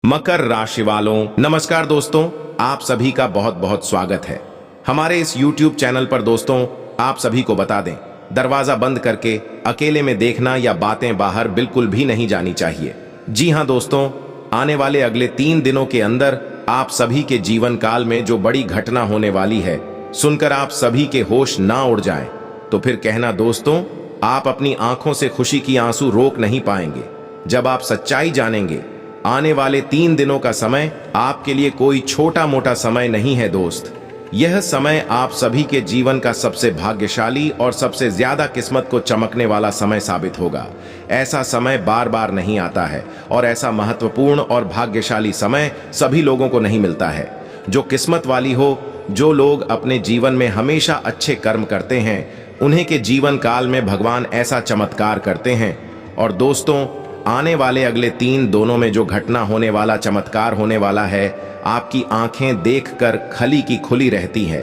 मकर राशि वालों, नमस्कार दोस्तों। आप सभी का बहुत बहुत स्वागत है हमारे इस YouTube चैनल पर। दोस्तों, आप सभी को बता दें, दरवाजा बंद करके अकेले में देखना या बातें बाहर बिल्कुल भी नहीं जानी चाहिए। जी हां दोस्तों, आने वाले अगले 3 दिनों के अंदर आप सभी के जीवन काल में जो बड़ी घटना होने वाली है, सुनकर आप सभी के होश ना उड़ जाएं, तो फिर कहना दोस्तों, आप अपनी आंखों से खुशी की आंसू रोक नहीं पाएंगे। जब आप सच्चाई जानेंगे, आने वाले 3 दिनों का समय आपके लिए कोई छोटा मोटा समय नहीं है दोस्त। यह समय आप सभी के जीवन का सबसे भाग्यशाली और सबसे ज्यादा किस्मत को चमकने वाला समय साबित होगा। ऐसा समय बार बार नहीं आता है और ऐसा महत्वपूर्ण और भाग्यशाली समय सभी लोगों को नहीं मिलता है। जो किस्मत वाली हो, जो लोग अपने जीवन में हमेशा अच्छे कर्म करते हैं, उन्हें के जीवन काल में भगवान ऐसा चमत्कार करते हैं। और दोस्तों, आने वाले अगले 3 दिनों में जो घटना होने वाला, चमत्कार होने वाला है, आपकी आंखें देखकर खली की खुली रहती है,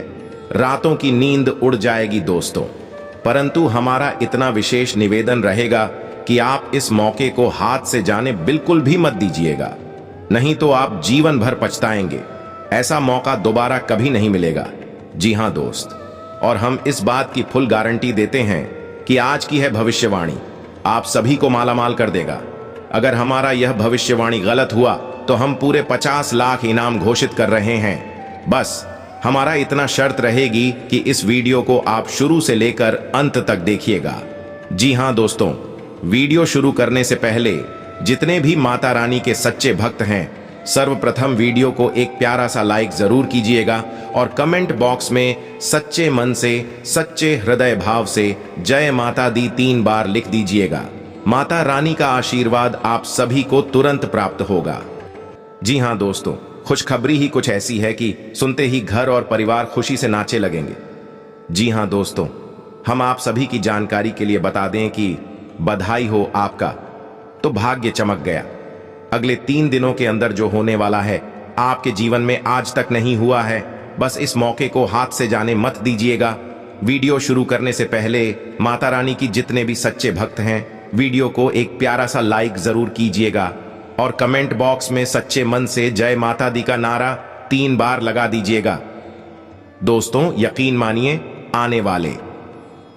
रातों की नींद उड़ जाएगी दोस्तों। परंतु हमारा इतना विशेष निवेदन रहेगा कि आप इस मौके को हाथ से जाने बिल्कुल भी मत दीजिएगा, नहीं तो आप जीवन भर पछताएंगे। ऐसा मौका दोबारा कभी नहीं मिलेगा। जी हां दोस्त, और हम इस बात की फुल गारंटी देते हैं कि आज की है भविष्यवाणी आप सभी को मालामाल कर देगा। अगर हमारा यह भविष्यवाणी गलत हुआ तो हम पूरे 50 लाख इनाम घोषित कर रहे हैं। बस हमारा इतना शर्त रहेगी कि इस वीडियो को आप शुरू से लेकर अंत तक देखिएगा। जी हां दोस्तों, वीडियो शुरू करने से पहले जितने भी माता रानी के सच्चे भक्त हैं, सर्वप्रथम वीडियो को एक प्यारा सा लाइक जरूर कीजिएगा और कमेंट बॉक्स में सच्चे मन से, सच्चे हृदय भाव से जय माता दी 3 बार लिख दीजिएगा। माता रानी का आशीर्वाद आप सभी को तुरंत प्राप्त होगा। जी हां दोस्तों, खुशखबरी ही कुछ ऐसी है कि सुनते ही घर और परिवार खुशी से नाचे लगेंगे। जी हां दोस्तों, हम आप सभी की जानकारी के लिए बता दें कि बधाई हो आपका, तो भाग्य चमक गया। अगले 3 दिनों के अंदर जो होने वाला है, आपके जीवन में आज तक नहीं हुआ है। बस इस मौके को हाथ से जाने मत दीजिएगा। वीडियो शुरू करने से पहले माता रानी की जितने भी सच्चे भक्त हैं, वीडियो को एक प्यारा सा लाइक जरूर कीजिएगा और कमेंट बॉक्स में सच्चे मन से जय माता दी का नारा 3 बार लगा दीजिएगा। दोस्तों, यकीन मानिए, आने वाले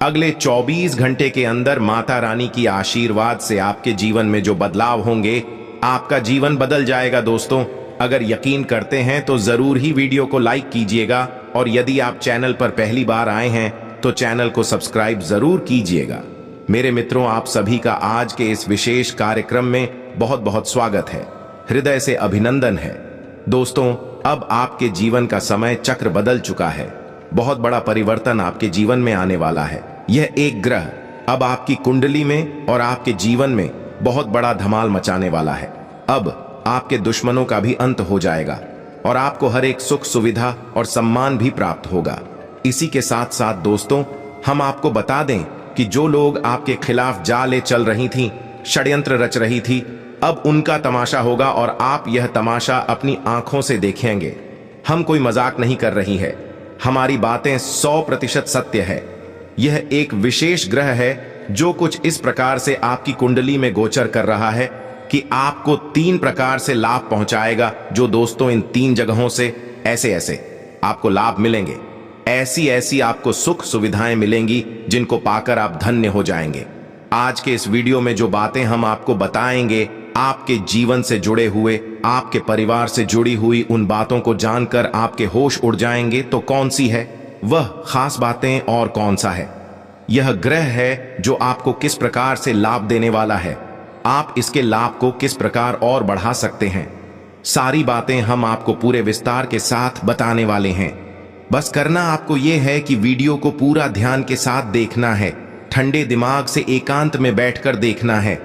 अगले 24 घंटे के अंदर माता रानी की आशीर्वाद से आपके जीवन में जो बदलाव होंगे, आपका जीवन बदल जाएगा। दोस्तों, अगर यकीन करते हैं तो जरूर ही वीडियो को लाइक कीजिएगा और यदि आप चैनल पर पहली बार आए हैं तो चैनल को सब्सक्राइब जरूर कीजिएगा। मेरे मित्रों, आप सभी का आज के इस विशेष कार्यक्रम में बहुत बहुत स्वागत है, हृदय से अभिनंदन है। दोस्तों, अब आपके जीवन का समय चक्र बदल चुका है। बहुत बड़ा परिवर्तन आपके जीवन में आने वाला है। यह एक ग्रह अब आपकी कुंडली में और आपके जीवन में बहुत बड़ा धमाल मचाने वाला है। अब आपके दुश्मनों का भी अंत हो जाएगा और आपको हर एक सुख सुविधा और सम्मान भी प्राप्त होगा। इसी के साथ साथ दोस्तों, हम आपको बता दें कि जो लोग आपके खिलाफ जाले चल रही थीं, षड्यंत्र रच रही थी, अब उनका तमाशा होगा और आप यह तमाशा अपनी आंखों से देखेंगे। हम कोई मजाक नहीं कर रही है, हमारी बातें 100% सत्य है। यह एक विशेष ग्रह है जो कुछ इस प्रकार से आपकी कुंडली में गोचर कर रहा है कि आपको 3 प्रकार से लाभ पहुंचाएगा। जो दोस्तों, इन 3 जगहों से ऐसे ऐसे आपको लाभ मिलेंगे, ऐसी ऐसी आपको सुख सुविधाएं मिलेंगी जिनको पाकर आप धन्य हो जाएंगे। आज के इस वीडियो में जो बातें हम आपको बताएंगे, आपके जीवन से जुड़े हुए, आपके परिवार से जुड़ी हुई उन बातों को जानकर आपके होश उड़ जाएंगे। तो कौन सी है वह खास बातें और कौन सा है यह ग्रह है जो आपको किस प्रकार से लाभ देने वाला है, आप इसके लाभ को किस प्रकार और बढ़ा सकते हैं, सारी बातें हम आपको पूरे विस्तार के साथ बताने वाले हैं। बस करना आपको यह है कि वीडियो को पूरा ध्यान के साथ देखना है, ठंडे दिमाग से एकांत में बैठकर देखना है।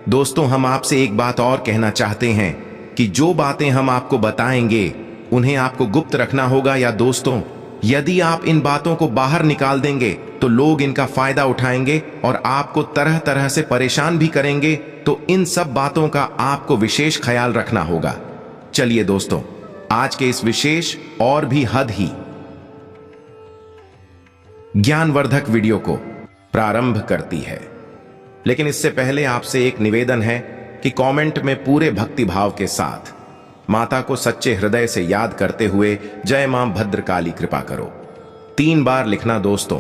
दोस्तों, हम आपसे एक बात और कहना चाहते हैं कि जो बातें हम आपको बताएंगे उन्हें आपको गुप्त रखना होगा। या दोस्तों, यदि आप इन बातों को बाहर निकाल देंगे तो लोग इनका फायदा उठाएंगे और आपको तरह तरह से परेशान भी करेंगे। तो इन सब बातों का आपको विशेष ख्याल रखना होगा। चलिए दोस्तों, आज के इस विशेष और भी हद ही ज्ञानवर्धक वीडियो को प्रारंभ करती है। लेकिन इससे पहले आपसे एक निवेदन है कि कमेंट में पूरे भक्ति भाव के साथ माता को सच्चे हृदय से याद करते हुए जय मां भद्रकाली कृपा करो 3 बार लिखना दोस्तों।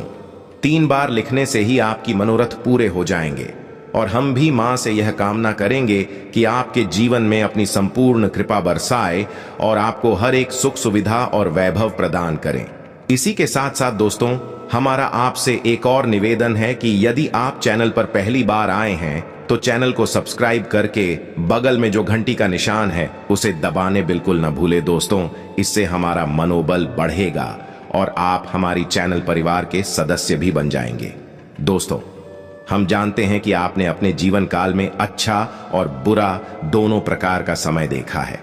3 बार लिखने से ही आपकी मनोरथ पूरे हो जाएंगे और हम भी मां से यह कामना करेंगे कि आपके जीवन में अपनी संपूर्ण कृपा बरसाए और आपको हर एक सुख सुविधा और वैभव प्रदान करें। इसी के साथ साथ दोस्तों, हमारा आपसे एक और निवेदन है कि यदि आप चैनल पर पहली बार आए हैं तो चैनल को सब्सक्राइब करके बगल में जो घंटी का निशान है उसे दबाने बिल्कुल न भूले दोस्तों। इससे हमारा मनोबल बढ़ेगा और आप हमारी चैनल परिवार के सदस्य भी बन जाएंगे। दोस्तों, हम जानते हैं कि आपने अपने जीवन काल में अच्छा और बुरा दोनों प्रकार का समय देखा है।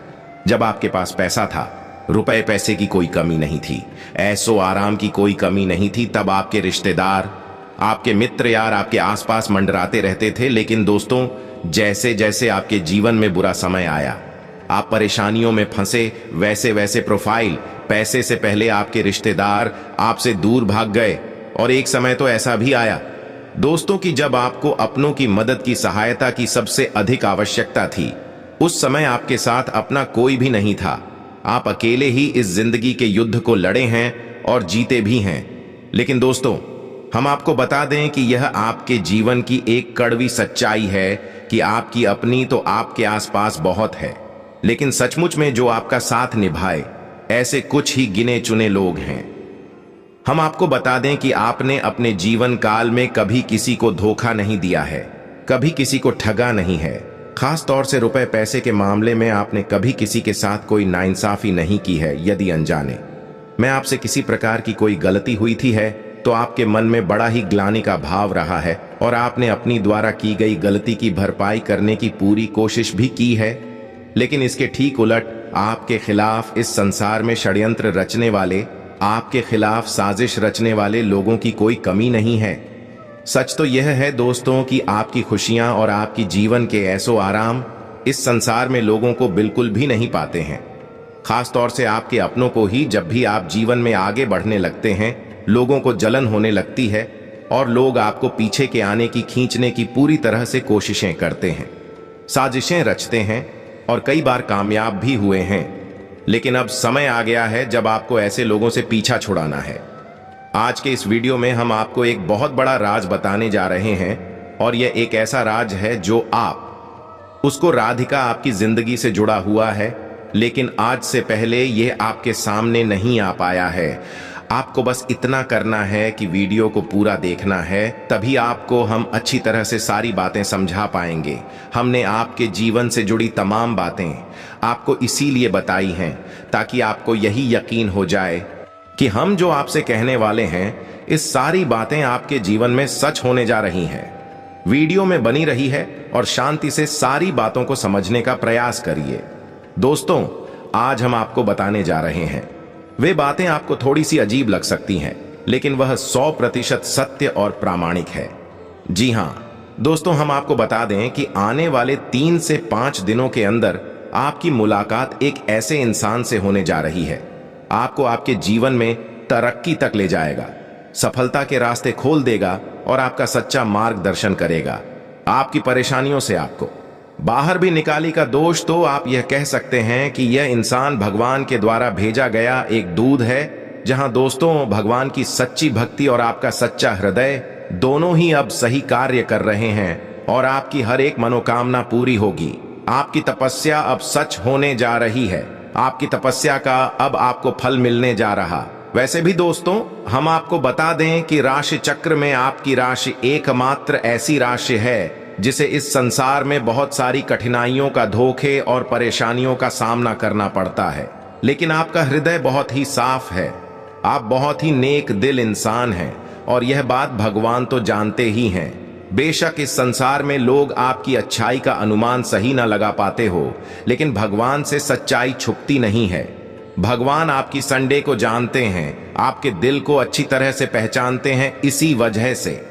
जब आपके पास पैसा था, रुपए पैसे की कोई कमी नहीं थी, ऐसो आराम की कोई कमी नहीं थी, तब आपके रिश्तेदार, आपके मित्र यार आपके आसपास मंडराते रहते थे। लेकिन दोस्तों, जैसे जैसे आपके जीवन में बुरा समय आया, आप परेशानियों में फंसे, वैसे वैसे प्रोफाइल, पैसे से पहले आपके रिश्तेदार आपसे दूर भाग गए। और एक समय तो ऐसा भी आया दोस्तों कि जब आपको अपनों की मदद की सहायता की सबसे अधिक आवश्यकता थी, उस समय आपके साथ अपना कोई भी नहीं था। आप अकेले ही इस जिंदगी के युद्ध को लड़े हैं और जीते भी हैं। लेकिन दोस्तों, हम आपको बता दें कि यह आपके जीवन की एक कड़वी सच्चाई है कि आपकी अपनी तो आपके आसपास बहुत है, लेकिन सचमुच में जो आपका साथ निभाए ऐसे कुछ ही गिने चुने लोग हैं। हम आपको बता दें कि आपने अपने जीवन काल में कभी किसी को धोखा नहीं दिया है, कभी किसी को ठगा नहीं है। खास तौर से रुपए पैसे के मामले में आपने कभी किसी के साथ कोई नाइंसाफी नहीं की है। यदि अनजाने में आपसे किसी प्रकार की कोई गलती हुई थी है तो आपके मन में बड़ा ही ग्लानि का भाव रहा है और आपने अपनी द्वारा की गई गलती की भरपाई करने की पूरी कोशिश भी की है। लेकिन इसके ठीक उलट आपके खिलाफ इस संसार में षड्यंत्र रचने वाले, आपके खिलाफ साजिश रचने वाले लोगों की कोई कमी नहीं है। सच तो यह है दोस्तों कि आपकी खुशियां और आपकी जीवन के ऐसो आराम इस संसार में लोगों को बिल्कुल भी नहीं पाते हैं। खास तौर से आपके अपनों को ही जब भी आप जीवन में आगे बढ़ने लगते हैं, लोगों को जलन होने लगती है और लोग आपको पीछे के आने की, खींचने की पूरी तरह से कोशिशें करते हैं, साजिशें रचते हैं और कई बार कामयाब भी हुए हैं। लेकिन अब समय आ गया है जब आपको ऐसे लोगों से पीछा छुड़ाना है। आज के इस वीडियो में हम आपको एक बहुत बड़ा राज बताने जा रहे हैं और यह एक ऐसा राज है जो आप उसको राधिका आपकी जिंदगी से जुड़ा हुआ है, लेकिन आज से पहले यह आपके सामने नहीं आ पाया है। आपको बस इतना करना है कि वीडियो को पूरा देखना है, तभी आपको हम अच्छी तरह से सारी बातें समझा पाएंगे। हमने आपके जीवन से जुड़ी तमाम बातें आपको इसीलिए बताई हैं ताकि आपको यही यकीन हो जाए कि हम जो आपसे कहने वाले हैं, इस सारी बातें आपके जीवन में सच होने जा रही हैं। वीडियो में बनी रही है और शांति से सारी बातों को समझने का प्रयास करिए। दोस्तों, आज हम आपको बताने जा रहे हैं वे बातें आपको थोड़ी सी अजीब लग सकती हैं, लेकिन वह 100% सत्य और प्रामाणिक है। जी हां दोस्तों, हम आपको बता दें कि आने वाले 3 से 5 दिनों के अंदर आपकी मुलाकात एक ऐसे इंसान से होने जा रही है, आपको आपके जीवन में तरक्की तक ले जाएगा, सफलता के रास्ते खोल देगा और आपका सच्चा मार्गदर्शन करेगा। आपकी परेशानियों से आपको बाहर भी निकाली का दोष तो आप यह कह सकते हैं कि यह इंसान भगवान के द्वारा भेजा गया एक दूध है, जहां दोस्तों भगवान की सच्ची भक्ति और आपका सच्चा हृदय दोनों ही अब सही कार्य कर रहे हैं और आपकी हर एक मनोकामना पूरी होगी। आपकी तपस्या अब सच होने जा रही है, आपकी तपस्या का अब आपको फल मिलने जा रहा। वैसे भी दोस्तों, हम आपको बता दें कि राशि चक्र में आपकी राशि एकमात्र ऐसी राशि है जिसे इस संसार में बहुत सारी कठिनाइयों का, धोखे और परेशानियों का सामना करना पड़ता है, लेकिन आपका हृदय बहुत ही साफ है। आप बहुत ही नेक दिल इंसान हैं और यह बात भगवान तो जानते ही हैं। बेशक इस संसार में लोग आपकी अच्छाई का अनुमान सही न लगा पाते हो, लेकिन भगवान से सच्चाई छुपती नहीं है। भगवान आपकी संडे को जानते हैं, आपके दिल को अच्छी तरह से पहचानते हैं। इसी वजह से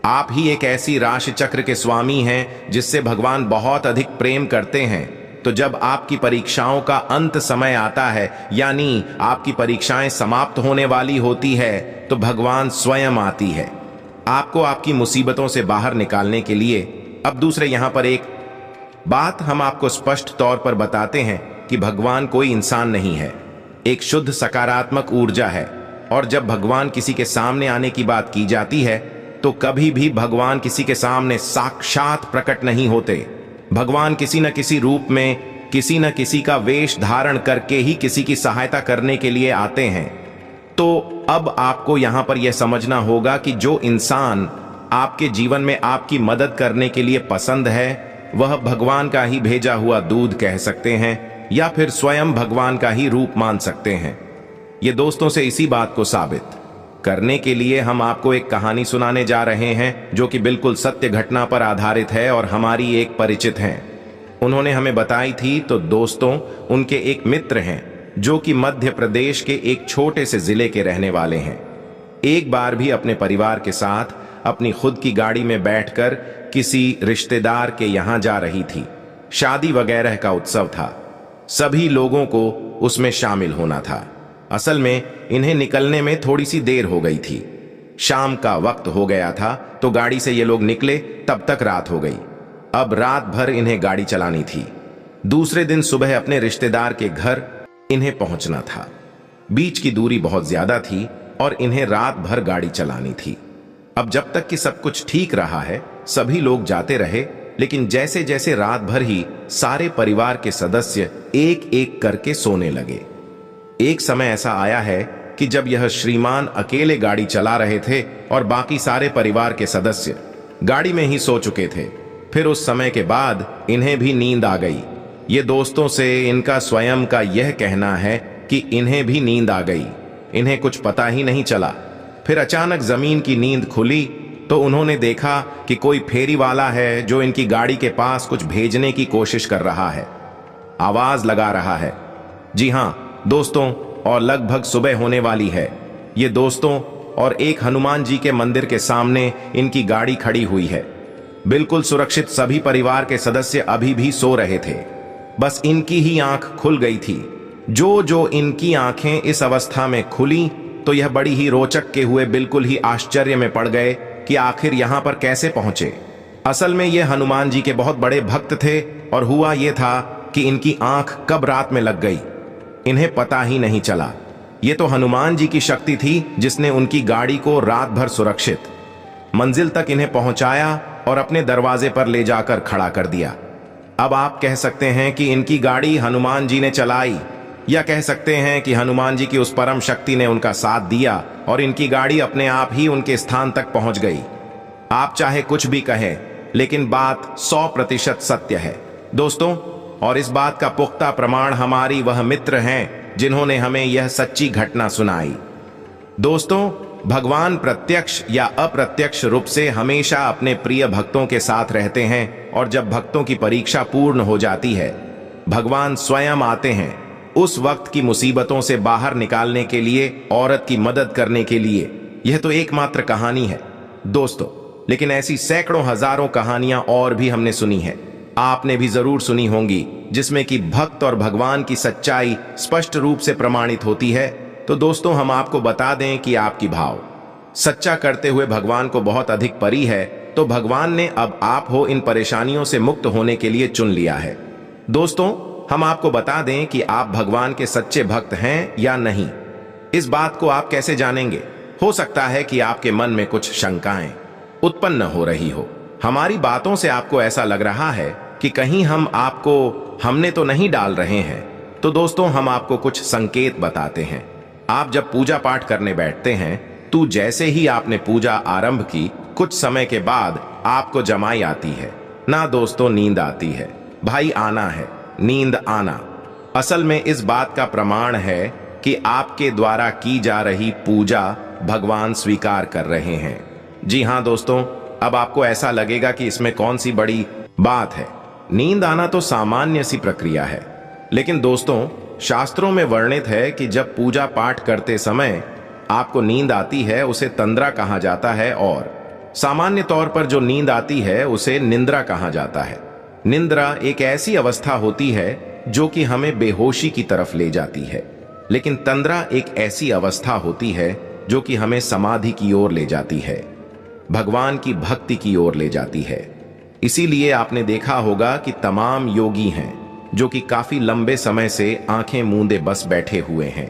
आप ही एक ऐसी राशि चक्र के स्वामी हैं जिससे भगवान बहुत अधिक प्रेम करते हैं। तो जब आपकी परीक्षाओं का अंत समय आता है, यानी आपकी परीक्षाएं समाप्त होने वाली होती है, तो भगवान स्वयं आती है आपको आपकी मुसीबतों से बाहर निकालने के लिए। अब दूसरे यहां पर एक बात हम आपको स्पष्ट तौर पर बताते हैं कि भगवान कोई इंसान नहीं है, एक शुद्ध सकारात्मक ऊर्जा है। और जब भगवान किसी के सामने आने की बात की जाती है तो कभी भी भगवान किसी के सामने साक्षात प्रकट नहीं होते। भगवान किसी न किसी रूप में किसी न किसी का वेश धारण करके ही किसी की सहायता करने के लिए आते हैं। तो अब आपको यहां पर यह समझना होगा कि जो इंसान आपके जीवन में आपकी मदद करने के लिए पसंद है वह भगवान का ही भेजा हुआ दूध कह सकते हैं या फिर स्वयं भगवान का ही रूप मान सकते हैं। ये दोस्तों से इसी बात को साबित करने के लिए हम आपको एक कहानी सुनाने जा रहे हैं जो कि बिल्कुल सत्य घटना पर आधारित है और हमारी एक परिचित हैं। उन्होंने हमें बताई थी। तो दोस्तों, उनके एक मित्र हैं जो कि मध्य प्रदेश के एक छोटे से जिले के रहने वाले हैं। एक बार भी अपने परिवार के साथ अपनी खुद की गाड़ी में बैठकर किसी रिश्तेदार के यहां जा रही थी। शादी वगैरह का उत्सव था, सभी लोगों को उसमें शामिल होना था। असल में इन्हें निकलने में थोड़ी सी देर हो गई थी। शाम का वक्त हो गया था तो गाड़ी से ये लोग निकले, तब तक रात हो गई। अब रात भर इन्हें गाड़ी चलानी थी। दूसरे दिन सुबह अपने रिश्तेदार के घर इन्हें पहुंचना था। बीच की दूरी बहुत ज्यादा थी और इन्हें रात भर गाड़ी चलानी थी। अब जब तक कि सब कुछ ठीक रहा है सभी लोग जाते रहे, लेकिन जैसे जैसे रात भर ही सारे परिवार के सदस्य एक एक करके सोने लगे। एक समय ऐसा आया है कि जब यह श्रीमान अकेले गाड़ी चला रहे थे और बाकी सारे परिवार के सदस्य गाड़ी में ही सो चुके थे। फिर उस समय के बाद इन्हें भी नींद आ गई। ये दोस्तों से इनका स्वयं का यह कहना है कि इन्हें भी नींद आ गई, इन्हें कुछ पता ही नहीं चला। फिर अचानक जमीन की नींद खुली तो उन्होंने देखा कि कोई फेरी वाला है जो इनकी गाड़ी के पास कुछ भेजने की कोशिश कर रहा है, आवाज लगा रहा है। जी हां दोस्तों, और लगभग सुबह होने वाली है। ये दोस्तों और एक हनुमान जी के मंदिर के सामने इनकी गाड़ी खड़ी हुई है। बिल्कुल सुरक्षित सभी परिवार के सदस्य अभी भी सो रहे थे। बस इनकी ही आंख खुल गई थी। जो इनकी आंखें इस अवस्था में खुली तो यह बड़ी ही रोचक के हुए बिल्कुल ही आश्चर्य में पड़ गए कि आखिर यहां पर कैसे पहुंचे। असल में ये हनुमान जी के बहुत बड़े भक्त थे और हुआ यह था कि इनकी आंख कब रात में लग गई इन्हें पता ही नहीं चला। ये तो हनुमान जी की शक्ति थी जिसने उनकी गाड़ी को रात भर सुरक्षित मंजिल तक इन्हें पहुंचाया और अपने दरवाजे पर ले जाकर खड़ा कर दिया। अब आप कह सकते हैं कि इनकी गाड़ी हनुमान जी ने चलाई, या कह सकते हैं कि हनुमान जी की उस परम शक्ति ने उनका साथ दिया और इनकी गाड़ी अपने आप ही उनके स्थान तक पहुंच गई। आप चाहे कुछ भी कहें, लेकिन बात 100% सत्य है दोस्तों। और इस बात का पुख्ता प्रमाण हमारी वह मित्र हैं जिन्होंने हमें यह सच्ची घटना सुनाई। दोस्तों, भगवान प्रत्यक्ष या अप्रत्यक्ष रूप से हमेशा अपने प्रिय भक्तों के साथ रहते हैं और जब भक्तों की परीक्षा पूर्ण हो जाती है भगवान स्वयं आते हैं उस वक्त की मुसीबतों से बाहर निकालने के लिए, औरत की मदद करने के लिए। यह तो एकमात्र कहानी है दोस्तों, लेकिन ऐसी सैकड़ों हजारों कहानियां और भी हमने सुनी है, आपने भी जरूर सुनी होंगी, जिसमें कि भक्त और भगवान की सच्चाई स्पष्ट रूप से प्रमाणित होती है। तो दोस्तों, हम आपको बता दें कि आपकी भाव सच्चा करते हुए भगवान को बहुत अधिक परी है, तो भगवान ने अब आप हो इन परेशानियों से मुक्त होने के लिए चुन लिया है। दोस्तों, हम आपको बता दें कि आप भगवान के सच्चे भक्त हैं या नहीं। इस बात को आप कैसे जानेंगे? हो सकता है कि आपके मन में कुछ शंकाएं उत्पन्न हो रही हो। हमारी बातों से आपको ऐसा लग रहा है कि कहीं हमने तो नहीं डाल रहे हैं। तो दोस्तों, हम आपको कुछ संकेत बताते हैं। आप जब पूजा पाठ करने बैठते हैं तो जैसे ही आपने पूजा आरंभ की कुछ समय के बाद आपको जमाई आती है ना दोस्तों, नींद आती है। भाई, आना है, नींद आना असल में इस बात का प्रमाण है कि आपके द्वारा की जा रही पूजा भगवान स्वीकार कर रहे हैं। जी हां दोस्तों, अब आपको ऐसा लगेगा कि इसमें कौन सी बड़ी बात है। नींद आना तो सामान्य सी प्रक्रिया है, लेकिन दोस्तों शास्त्रों में वर्णित है कि जब पूजा पाठ करते समय आपको नींद आती है उसे तंद्रा कहा जाता है, और सामान्य तौर पर जो नींद आती है उसे निंद्रा कहा जाता है। निंद्रा एक ऐसी अवस्था होती है जो कि हमें बेहोशी की तरफ ले जाती है, लेकिन तंद्रा एक ऐसी अवस्था होती है जो कि हमें समाधि की ओर ले जाती है, भगवान की भक्ति की ओर ले जाती है। इसीलिए आपने देखा होगा कि तमाम योगी हैं जो कि काफी लंबे समय से आंखें मूंदे बस बैठे हुए हैं।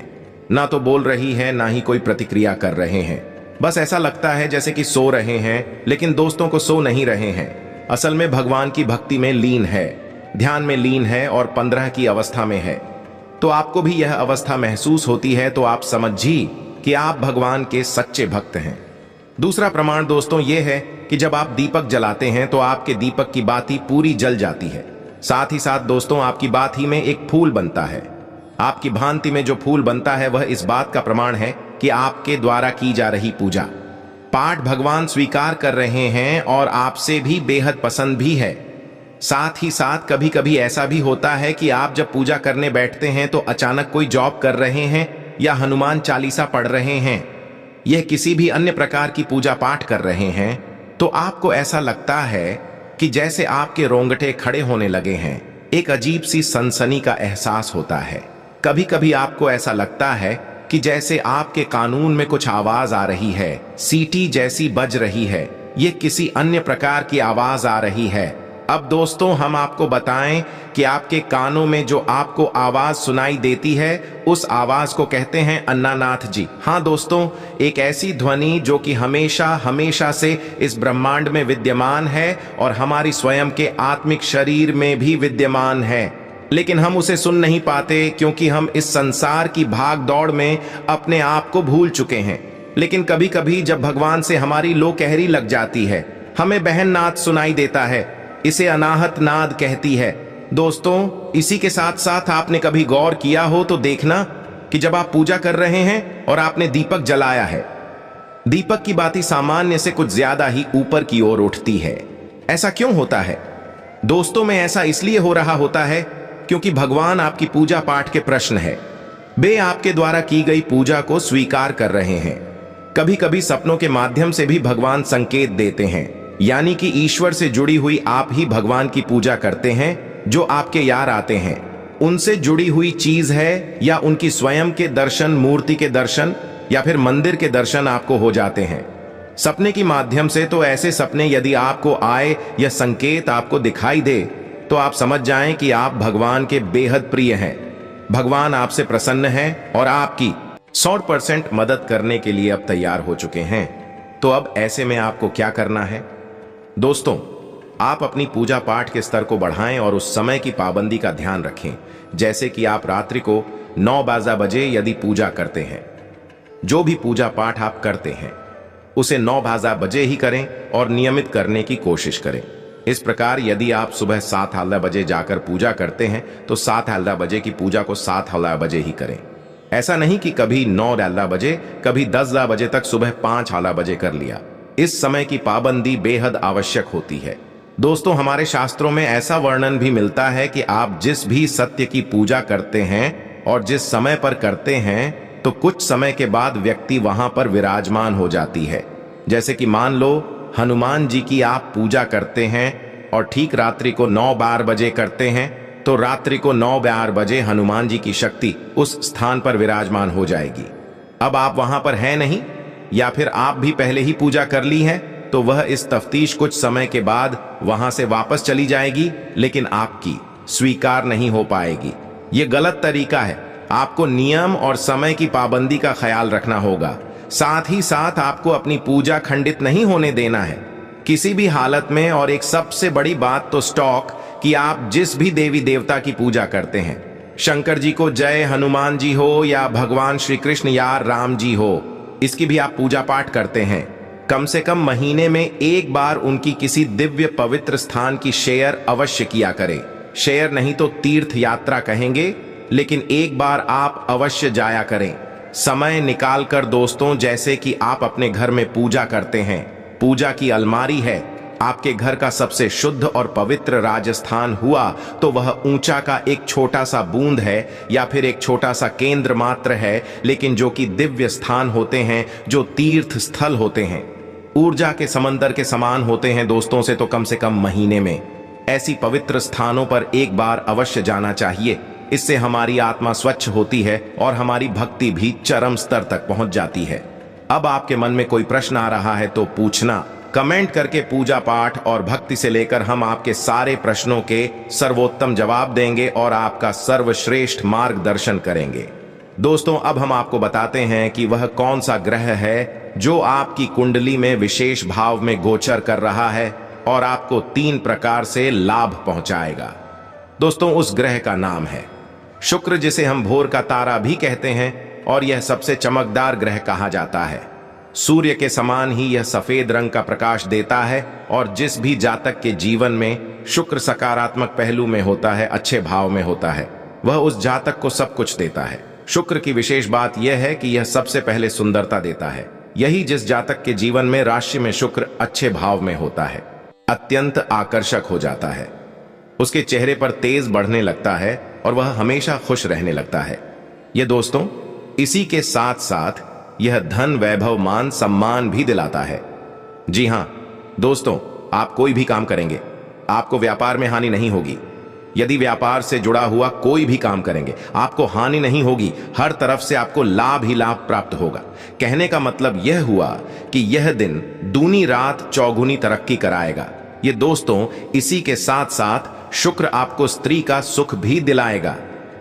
ना तो बोल रही है, ना ही कोई प्रतिक्रिया कर रहे हैं। बस ऐसा लगता है जैसे कि सो रहे हैं, लेकिन दोस्तों को सो नहीं रहे हैं। असल में भगवान की भक्ति में लीन है, ध्यान में लीन है और 15 की अवस्था में है। तो आपको भी यह अवस्था महसूस होती है तो आप समझिए कि आप भगवान के सच्चे भक्त हैं। दूसरा प्रमाण दोस्तों यह है कि जब आप दीपक जलाते हैं तो आपके दीपक की बाती पूरी जल जाती है। साथ ही साथ दोस्तों आपकी बाती में एक फूल बनता है। आपकी भांति में जो फूल बनता है वह इस बात का प्रमाण है कि आपके द्वारा की जा रही पूजा पाठ भगवान स्वीकार कर रहे हैं और आपसे भी बेहद पसंद भी है। साथ ही साथ कभी कभी ऐसा भी होता है कि आप जब पूजा करने बैठते हैं तो अचानक कोई जॉब कर रहे हैं या हनुमान चालीसा पढ़ रहे हैं, यह किसी भी अन्य प्रकार की पूजा पाठ कर रहे हैं, तो आपको ऐसा लगता है कि जैसे आपके रोंगटे खड़े होने लगे हैं। एक अजीब सी सनसनी का एहसास होता है। कभी कभी आपको ऐसा लगता है कि जैसे आपके कानून में कुछ आवाज आ रही है, सीटी जैसी बज रही है, ये किसी अन्य प्रकार की आवाज आ रही है। अब दोस्तों हम आपको बताएं कि आपके कानों में जो आपको आवाज सुनाई देती है, उस आवाज को कहते हैं अन्नानाथ जी। हाँ दोस्तों, एक ऐसी ध्वनि जो कि हमेशा हमेशा से इस ब्रह्मांड में विद्यमान है और हमारी स्वयं के आत्मिक शरीर में भी विद्यमान है, लेकिन हम उसे सुन नहीं पाते क्योंकि हम इस संसार की भाग दौड़ में अपने आप को भूल चुके हैं। लेकिन कभी कभी जब भगवान से हमारी लोकहरी लग जाती है, हमें बहन नाद सुनाई देता है। इसे अनाहत नाद कहती है। दोस्तों इसी के साथ साथ आपने कभी गौर किया हो तो देखना कि जब आप पूजा कर रहे हैं और आपने दीपक जलाया है, दीपक की बाती सामान्य से कुछ ज्यादा ही ऊपर की ओर उठती है। ऐसा क्यों होता है दोस्तों? में ऐसा इसलिए हो रहा होता है क्योंकि भगवान आपकी पूजा पाठ के प्रश्न है। वे आपके द्वारा की गई पूजा को स्वीकार कर रहे हैं। कभी कभी सपनों के माध्यम से भी भगवान संकेत देते हैं, यानी कि ईश्वर से जुड़ी हुई आप ही भगवान की पूजा करते हैं। जो आपके यार आते हैं उनसे जुड़ी हुई चीज है या उनकी स्वयं के दर्शन, मूर्ति के दर्शन या फिर मंदिर के दर्शन आपको हो जाते हैं सपने के माध्यम से। तो ऐसे सपने यदि आपको आए या संकेत आपको दिखाई दे तो आप समझ जाएं कि आप भगवान के बेहद प्रिय हैं। भगवान आपसे प्रसन्न हैं और आपकी 100% मदद करने के लिए अब तैयार हो चुके हैं। तो अब ऐसे में आपको क्या करना है दोस्तों? आप अपनी पूजा पाठ के स्तर को बढ़ाएं और उस समय की पाबंदी का ध्यान रखें। जैसे कि आप रात्रि को 9 बजे यदि पूजा करते हैं, जो भी पूजा पाठ आप करते हैं उसे 9 बजे ही करें और नियमित करने की कोशिश करें। इस प्रकार यदि आप सुबह 7 बजे जाकर पूजा करते हैं तो 7 बजे की पूजा को 7 बजे ही करें। ऐसा नहीं कि कभी 9 बजे, कभी 10 बजे तक सुबह 5 बजे कर लिया। इस समय की पाबंदी बेहद आवश्यक होती है। दोस्तों हमारे शास्त्रों में ऐसा वर्णन भी मिलता है कि आप जिस भी सत्य की पूजा करते हैं और जिस समय पर करते हैं तो कुछ समय के बाद व्यक्ति वहां पर विराजमान हो जाती है। जैसे कि मान लो हनुमान जी की आप पूजा करते हैं और ठीक रात्रि को 9 बजे करते हैं तो रात्रि को 9 बजे हनुमान जी की शक्ति उस स्थान पर विराजमान हो जाएगी। अब आप वहां पर हैं नहीं या फिर आप भी पहले ही पूजा कर ली है तो वह इस तफ्तीश कुछ समय के बाद वहां से वापस चली जाएगी, लेकिन आपकी स्वीकार नहीं हो पाएगी। यह गलत तरीका है। आपको नियम और समय की पाबंदी का ख्याल रखना होगा। साथ ही साथ आपको अपनी पूजा खंडित नहीं होने देना है किसी भी हालत में। और एक सबसे बड़ी बात तो स्टॉक कि आप जिस भी देवी देवता की पूजा करते हैं, शंकर जी को जय, हनुमान जी हो या भगवान श्री कृष्ण या राम जी हो, इसकी भी आप पूजा पाठ करते हैं, कम से कम महीने में एक बार उनकी किसी दिव्य पवित्र स्थान की शेयर अवश्य किया करें। शेयर नहीं तो तीर्थ यात्रा कहेंगे, लेकिन एक बार आप अवश्य जाया करें समय निकाल कर दोस्तों। जैसे कि आप अपने घर में पूजा करते हैं, पूजा की अलमारी है, आपके घर का सबसे शुद्ध और पवित्र राजस्थान हुआ तो वह ऊंचा का एक छोटा सा बूंद है या फिर एक छोटा सा केंद्र मात्र है, लेकिन जो कि दिव्य स्थान होते हैं, जो तीर्थ स्थल होते हैं, ऊर्जा के समंदर के समान होते हैं दोस्तों। से तो कम से कम महीने में ऐसी पवित्र स्थानों पर एक बार अवश्य जाना चाहिए। इससे हमारी आत्मा स्वच्छ होती है और हमारी भक्ति भी चरम स्तर तक पहुंच जाती है। अब आपके मन में कोई प्रश्न आ रहा है तो पूछना कमेंट करके पूजा पाठ और भक्ति से लेकर हम आपके सारे प्रश्नों के सर्वोत्तम जवाब देंगे और आपका सर्वश्रेष्ठ मार्गदर्शन करेंगे। दोस्तों, अब हम आपको बताते हैं कि वह कौन सा ग्रह है जो आपकी कुंडली में विशेष भाव में गोचर कर रहा है और आपको 3 प्रकार से लाभ पहुंचाएगा। दोस्तों, उस ग्रह का नाम है शुक्र, जिसे हम भोर का तारा भी कहते हैं और यह सबसे चमकदार ग्रह कहा जाता है। सूर्य के समान ही यह सफेद रंग का प्रकाश देता है और जिस भी जातक के जीवन में शुक्र सकारात्मक पहलू में होता है, अच्छे भाव में होता है, वह उस जातक को सब कुछ देता है। शुक्र की विशेष बात यह है कि यह सबसे पहले सुंदरता देता है। यही जिस जातक के जीवन में राशि में शुक्र अच्छे भाव में होता है, अत्यंत आकर्षक हो जाता है। उसके चेहरे पर तेज बढ़ने लगता है और वह हमेशा खुश रहने लगता है। ये दोस्तों, इसी के साथ साथ यह धन, वैभव, मान, सम्मान भी दिलाता है। जी हां दोस्तों, आप कोई भी काम करेंगे, आपको व्यापार में हानि नहीं होगी। यदि व्यापार से जुड़ा हुआ कोई भी काम करेंगे, आपको हानि नहीं होगी। हर तरफ से आपको लाभ ही लाभ प्राप्त होगा। कहने का मतलब यह हुआ कि यह दिन दूनी रात चौगुनी तरक्की कराएगा। ये दोस्तों, इसी के साथ साथ शुक्र आपको स्त्री का सुख भी दिलाएगा।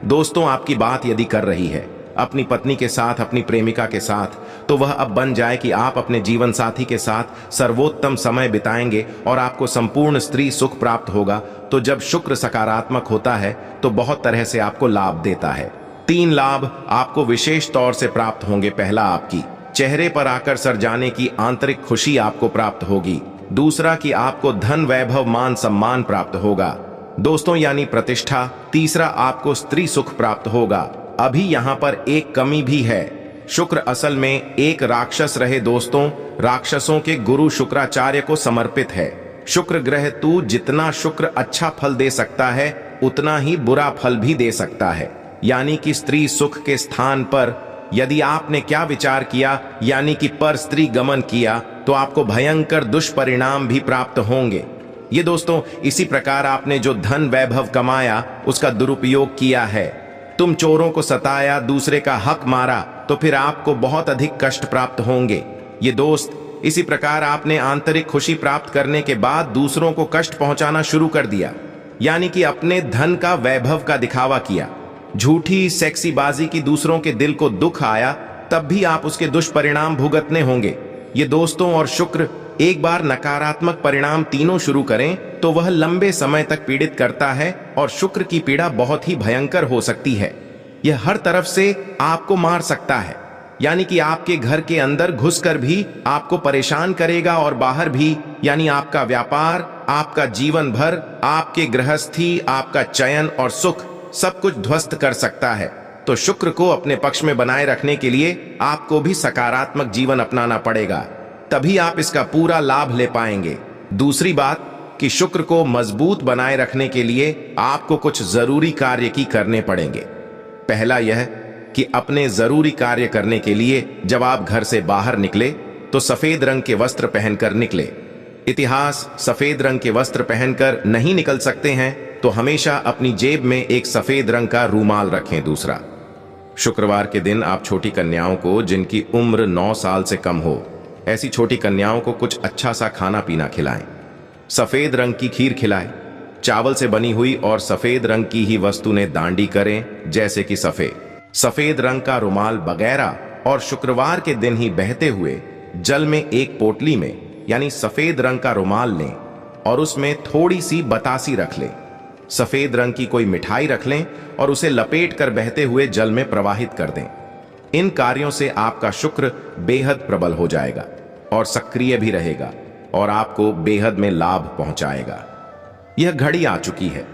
दोस्तों, आपकी बात यदि कर रही है अपनी पत्नी के साथ, अपनी प्रेमिका के साथ, तो वह अब बन जाए कि आप अपने जीवन साथी के साथ सर्वोत्तम समय बिताएंगे और आपको संपूर्ण स्त्री सुख प्राप्त होगा। तो जब शुक्र सकारात्मक होता है तो बहुत तरह से आपको लाभ देता है। 3 लाभ आपको विशेष तौर से प्राप्त होंगे। पहला, आपकी चेहरे पर आकर सर जाने की आंतरिक खुशी आपको प्राप्त होगी। दूसरा, कि आपको धन, वैभव, मान, सम्मान प्राप्त होगा दोस्तों, यानी प्रतिष्ठा। तीसरा, आपको स्त्री सुख प्राप्त होगा। अभी यहाँ पर एक कमी भी है। शुक्र असल में एक राक्षस रहे दोस्तों, राक्षसों के गुरु शुक्राचार्य को समर्पित है। शुक्र ग्रह तू जितना शुक्र अच्छा फल दे सकता है, उतना ही बुरा फल भी दे सकता है। यानी कि स्त्री सुख के स्थान पर यदि आपने क्या विचार किया, यानी कि पर स्त्री गमन किया, तो आपको भयंकर दुष्परिणाम भी प्राप्त होंगे। ये दोस्तों, इसी प्रकार आपने जो धन वैभव कमाया उसका दुरुपयोग किया है। तुम चोरों को सताया, दूसरे का हक मारा, तो फिर आपको बहुत अधिक कष्ट प्राप्त होंगे। ये दोस्त, इसी प्रकार आपने आंतरिक खुशी प्राप्त करने के बाद दूसरों को कष्ट पहुंचाना शुरू कर दिया, यानी कि अपने धन का, वैभव का दिखावा किया। झूठी सेक्सी बाजी की दूसरों के दिल को दुख आया, तब भी आप उसके दुष्परिणाम भुगतने होंगे। ये दोस्तों, और शुक्र एक बार नकारात्मक परिणाम तीनों शुरू करें तो वह लंबे समय तक पीड़ित करता है और शुक्र की पीड़ा बहुत ही भयंकर हो सकती है। यह हर तरफ से आपको मार सकता है, यानी कि आपके घर के अंदर घुसकर भी आपको परेशान करेगा और बाहर भी, यानी आपका व्यापार, आपका जीवन भर, आपके गृहस्थी, आपका चयन और सुख सब कुछ ध्वस्त कर सकता है। तो शुक्र को अपने पक्ष में बनाए रखने के लिए आपको भी सकारात्मक जीवन अपनाना पड़ेगा, तभी आप इसका पूरा लाभ ले पाएंगे। दूसरी बात कि शुक्र को मजबूत बनाए रखने के लिए आपको कुछ जरूरी कार्य की करने पड़ेंगे। पहला यह कि अपने जरूरी कार्य करने के लिए जब आप घर से बाहर निकले तो सफेद रंग के वस्त्र पहनकर निकले। इतिहास, सफेद रंग के वस्त्र पहनकर नहीं निकल सकते हैं तो हमेशा अपनी जेब में एक सफेद रंग का रूमाल रखें। दूसरा, शुक्रवार के दिन आप छोटी कन्याओं को जिनकी उम्र 9 साल से कम हो, ऐसी छोटी कन्याओं को कुछ अच्छा सा खाना पीना खिलाएं। सफेद रंग की खीर खिलाएं। चावल से बनी हुई और सफेद रंग की ही वस्तु ने दांडी करें, जैसे कि सफेद रंग का रुमाल वगैरह। और शुक्रवार के दिन ही बहते हुए जल में एक पोटली में, यानी सफेद रंग का रुमाल लें और उसमें थोड़ी सी बतासी रख लें। सफेद रंग की कोई मिठाई रख लें और उसे लपेट कर बहते हुए जल में प्रवाहित कर दें। इन कार्यों से आपका शुक्र बेहद प्रबल हो जाएगा और सक्रिय भी रहेगा और आपको बेहद में लाभ पहुंचाएगा। यह घड़ी आ चुकी है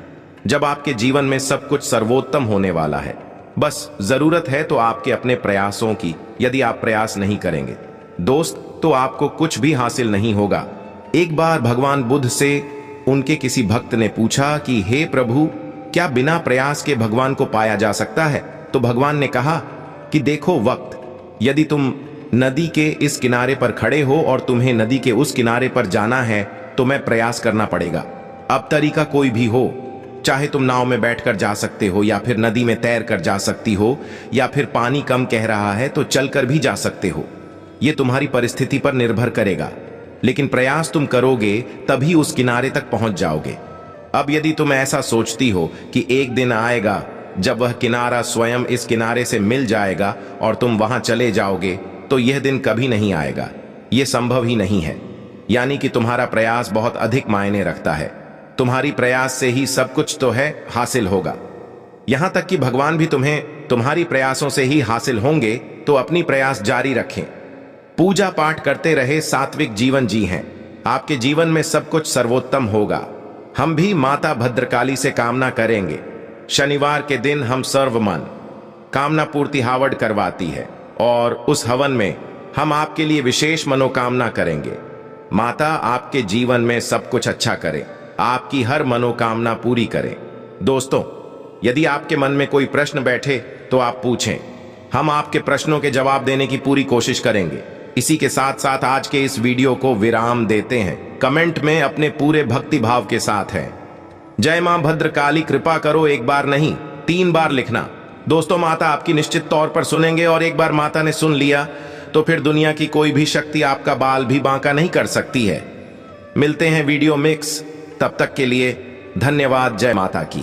जब आपके जीवन में सब कुछ सर्वोत्तम होने वाला है। बस जरूरत है तो आपके अपने प्रयासों की। यदि आप प्रयास नहीं करेंगे दोस्त, तो आपको कुछ भी हासिल नहीं होगा। एक बार भगवान बुद्ध से उनके किसी भक्त ने पूछा कि हे प्रभु, क्या बिना प्रयास के भगवान को पाया जा सकता है? तो भगवान ने कहा कि देखो वक्त, यदि तुम नदी के इस किनारे पर खड़े हो और तुम्हें नदी के उस किनारे पर जाना है तो मैं प्रयास करना पड़ेगा। अब तरीका कोई भी हो, चाहे तुम नाव में बैठकर जा सकते हो या फिर नदी में तैर कर जा सकती हो या फिर पानी कम कह रहा है तो चलकर भी जा सकते हो। यह तुम्हारी परिस्थिति पर निर्भर करेगा। लेकिन प्रयास तुम करोगे तभी उस किनारे तक पहुंच जाओगे। अब यदि तुम ऐसा सोचती हो कि एक दिन आएगा जब वह किनारा स्वयं इस किनारे से मिल जाएगा और तुम वहां चले जाओगे, तो यह दिन कभी नहीं आएगा। यह संभव ही नहीं है। यानी कि तुम्हारा प्रयास बहुत अधिक मायने रखता है। तुम्हारी प्रयास से ही सब कुछ तो है हासिल होगा। यहां तक कि भगवान भी तुम्हें तुम्हारी प्रयासों से ही हासिल होंगे। तो अपनी प्रयास जारी रखें, पूजा पाठ करते रहे, सात्विक जीवन जी हैं। आपके जीवन में सब कुछ सर्वोत्तम होगा। हम भी माता भद्रकाली से कामना करेंगे। शनिवार के दिन हम सर्वमन कामना पूर्ति हवन करवाती है और उस हवन में हम आपके लिए विशेष मनोकामना करेंगे। माता आपके जीवन में सब कुछ अच्छा करे, आपकी हर मनोकामना पूरी करे। दोस्तों, यदि आपके मन में कोई प्रश्न बैठे तो आप पूछें, हम आपके प्रश्नों के जवाब देने की पूरी कोशिश करेंगे। इसी के साथ साथ आज के इस वीडियो को विराम देते हैं। कमेंट में अपने पूरे भक्ति भाव के साथ है, जय मां भद्रकाली कृपा करो, एक बार नहीं 3 बार लिखना। दोस्तों, माता आपकी निश्चित तौर पर सुनेंगे और एक बार माता ने सुन लिया तो फिर दुनिया की कोई भी शक्ति आपका बाल भी बांका नहीं कर सकती है। मिलते हैं वीडियो मिक्स, तब तक के लिए धन्यवाद। जय माता की।